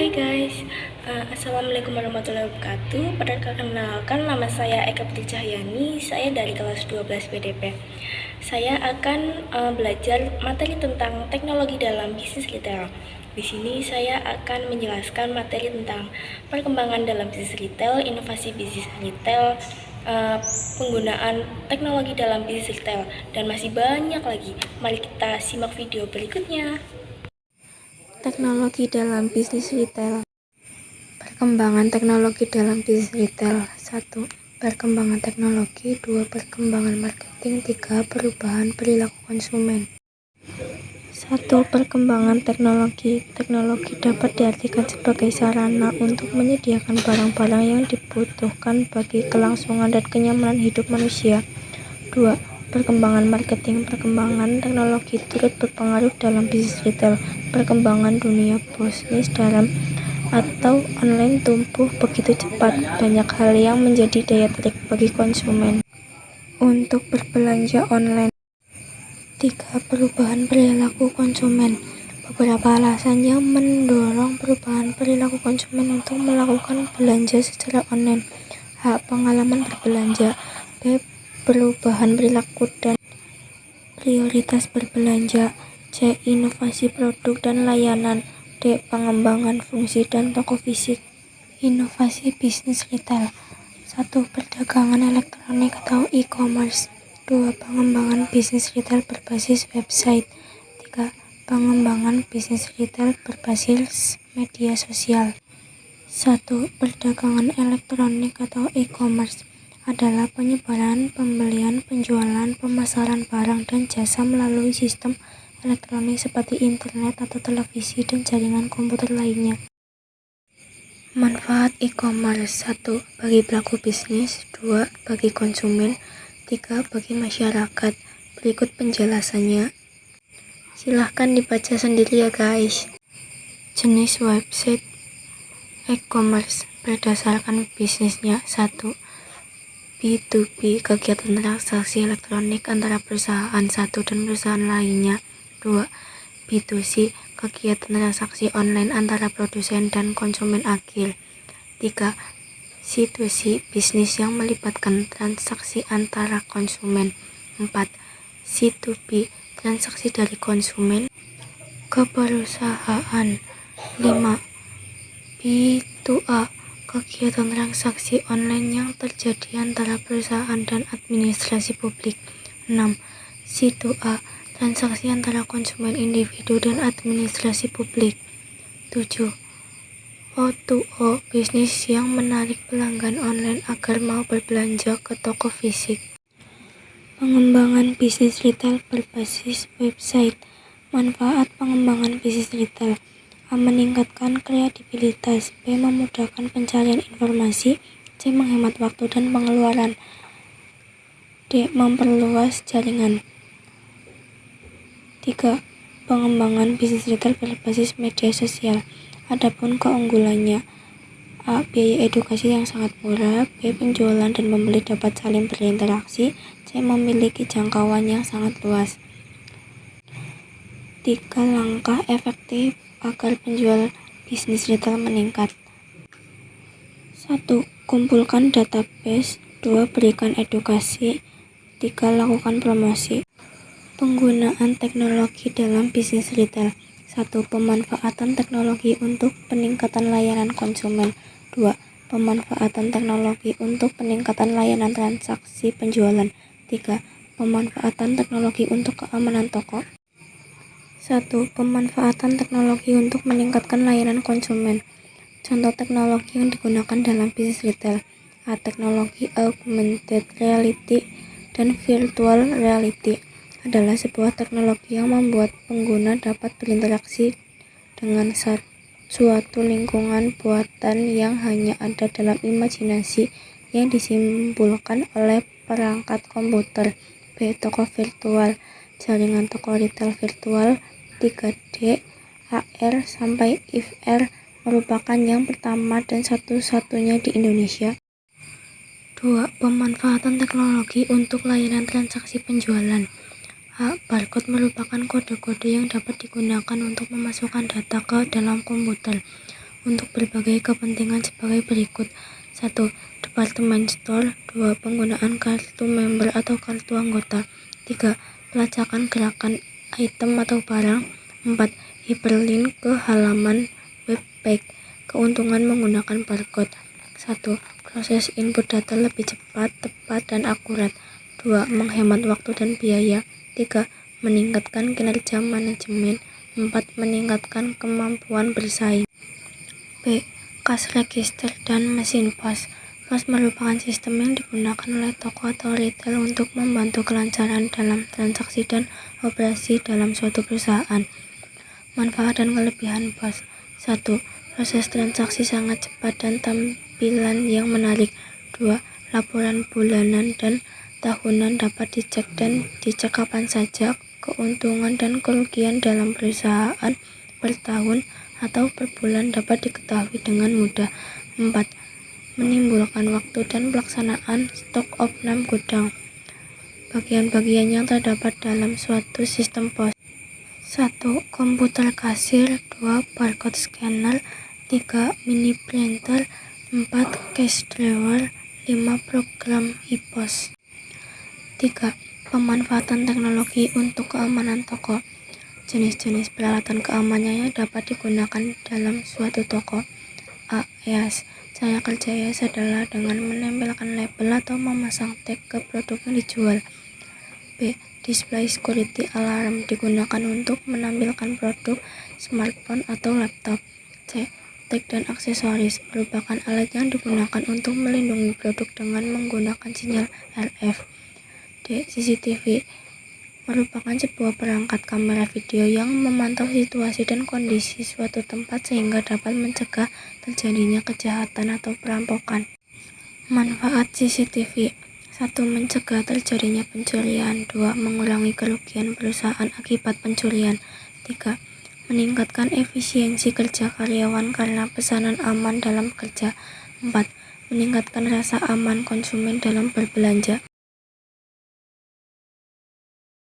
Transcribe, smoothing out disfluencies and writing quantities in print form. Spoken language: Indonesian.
Hai guys, Assalamualaikum warahmatullahi wabarakatuh. Perkenalkan, nama saya Eka Putri Cahyani. Saya dari kelas 12 PDP. Saya akan belajar materi tentang teknologi dalam bisnis retail. Di sini saya akan menjelaskan materi tentang perkembangan dalam bisnis retail, inovasi bisnis retail, penggunaan teknologi dalam bisnis retail, dan masih banyak lagi. Mari kita simak video berikutnya. Teknologi dalam bisnis retail. Perkembangan teknologi dalam bisnis retail. 1. Perkembangan teknologi. 2. Perkembangan marketing. 3. Perubahan perilaku konsumen. 1. Perkembangan teknologi. Teknologi dapat diartikan sebagai sarana untuk menyediakan barang-barang yang dibutuhkan bagi kelangsungan dan kenyamanan hidup manusia. 2. Perkembangan marketing. Perkembangan teknologi turut berpengaruh dalam bisnis retail. Perkembangan dunia bisnis dalam atau online tumbuh begitu cepat, banyak hal yang menjadi daya tarik bagi konsumen untuk berbelanja online. 3. Perubahan perilaku konsumen. Beberapa alasan yang mendorong perubahan perilaku konsumen untuk melakukan belanja secara online. A. Pengalaman berbelanja. B. Perubahan perilaku dan prioritas berbelanja. C. Inovasi produk dan layanan. D. Pengembangan fungsi dan toko fisik. Inovasi bisnis retail. 1. Perdagangan elektronik atau e-commerce. 2. Pengembangan bisnis retail berbasis website. 3. Pengembangan bisnis retail berbasis media sosial. 1. Perdagangan elektronik atau e-commerce adalah penyebaran, pembelian, penjualan, pemasaran barang dan jasa melalui sistem elektronik seperti internet atau televisi dan jaringan komputer lainnya. Manfaat e-commerce. 1. Bagi pelaku bisnis. 2. Bagi konsumen. 3. Bagi masyarakat. Berikut penjelasannya. Silahkan dibaca sendiri ya guys. Jenis website e-commerce berdasarkan bisnisnya. 1. B2B, kegiatan transaksi elektronik antara perusahaan satu dan perusahaan lainnya. 2. B2C, kegiatan transaksi online antara produsen dan konsumen akhir. 3. C2C, bisnis yang melibatkan transaksi antara konsumen. 4. C2B, transaksi dari konsumen ke perusahaan. 5. B2A, kegiatan transaksi online yang terjadi antara perusahaan dan administrasi publik. 6. C2A, transaksi antara konsumen individu dan administrasi publik. 7. O2O, bisnis yang menarik pelanggan online agar mau berbelanja ke toko fisik. Pengembangan bisnis retail berbasis website. Manfaat pengembangan bisnis retail. A. Meningkatkan kreativitas. B. Memudahkan pencarian informasi. C. Menghemat waktu dan pengeluaran. D. Memperluas jaringan. 3. Pengembangan bisnis retail berbasis media sosial. Adapun keunggulannya: A. Biaya edukasi yang sangat murah. B. Penjualan dan pembeli dapat saling berinteraksi. C. Memiliki jangkauan yang sangat luas. 3 langkah efektif agar penjual bisnis retail meningkat. 1. Kumpulkan database. 2. Berikan edukasi. 3. Lakukan promosi. Penggunaan teknologi dalam bisnis retail. 1. Pemanfaatan teknologi untuk peningkatan layanan konsumen. 2. Pemanfaatan teknologi untuk peningkatan layanan transaksi penjualan. 3. Pemanfaatan teknologi untuk keamanan toko. 1. Pemanfaatan teknologi untuk meningkatkan layanan konsumen. Contoh teknologi yang digunakan dalam bisnis retail. A. Teknologi augmented reality dan virtual reality adalah sebuah teknologi yang membuat pengguna dapat berinteraksi dengan suatu lingkungan buatan yang hanya ada dalam imajinasi yang disimbolkan oleh perangkat komputer. B. Toko virtual, jaringan toko retail virtual. 3D, AR sampai VR merupakan yang pertama dan satu-satunya di Indonesia. 2. Pemanfaatan teknologi untuk layanan transaksi penjualan. A. Barcode merupakan kode-kode yang dapat digunakan untuk memasukkan data ke dalam komputer untuk berbagai kepentingan sebagai berikut. 1. Department store. 2. Penggunaan kartu member atau kartu anggota. 3. Pelacakan gerakan item atau barang. 4. Hyperlink ke halaman web page. Keuntungan menggunakan barcode. 1. Proses input data lebih cepat, tepat, dan akurat. 2. Menghemat waktu dan biaya. 3. Meningkatkan kinerja manajemen. 4. Meningkatkan kemampuan bersaing. B. Cash register dan mesin pos. Pos merupakan sistem yang digunakan oleh toko atau retail untuk membantu kelancaran dalam transaksi dan operasi dalam suatu perusahaan. Manfaat dan kelebihan pos. 1. Proses transaksi sangat cepat dan tampilan yang menarik. 2. Laporan bulanan dan tahunan dapat dicek kapan saja. Keuntungan dan kerugian dalam perusahaan per tahun atau per bulan dapat diketahui dengan mudah. 4. Menimbulkan waktu dan pelaksanaan stok opnam gudang. Bagian-bagian yang terdapat dalam suatu sistem pos. 1. Komputer kasir. 2. Barcode scanner. 3. Mini printer. 4. Cash drawer. 5. Program e-pos. 3. Pemanfaatan teknologi untuk keamanan toko. Jenis-jenis peralatan keamanan yang dapat digunakan dalam suatu toko. A. EAS. Cara kerja EAS adalah dengan menempelkan label atau memasang tag ke produk yang dijual. B. Display security alarm digunakan untuk menampilkan produk smartphone atau laptop. C. Tag dan aksesoris merupakan alat yang digunakan untuk melindungi produk dengan menggunakan sinyal RF. D. CCTV merupakan sebuah perangkat kamera video yang memantau situasi dan kondisi suatu tempat sehingga dapat mencegah terjadinya kejahatan atau perampokan. Manfaat CCTV. 1. Mencegah terjadinya pencurian. 2. Mengurangi kerugian perusahaan akibat pencurian. 3. Meningkatkan efisiensi kerja karyawan karena pesanan aman dalam bekerja. 4. Meningkatkan rasa aman konsumen dalam berbelanja.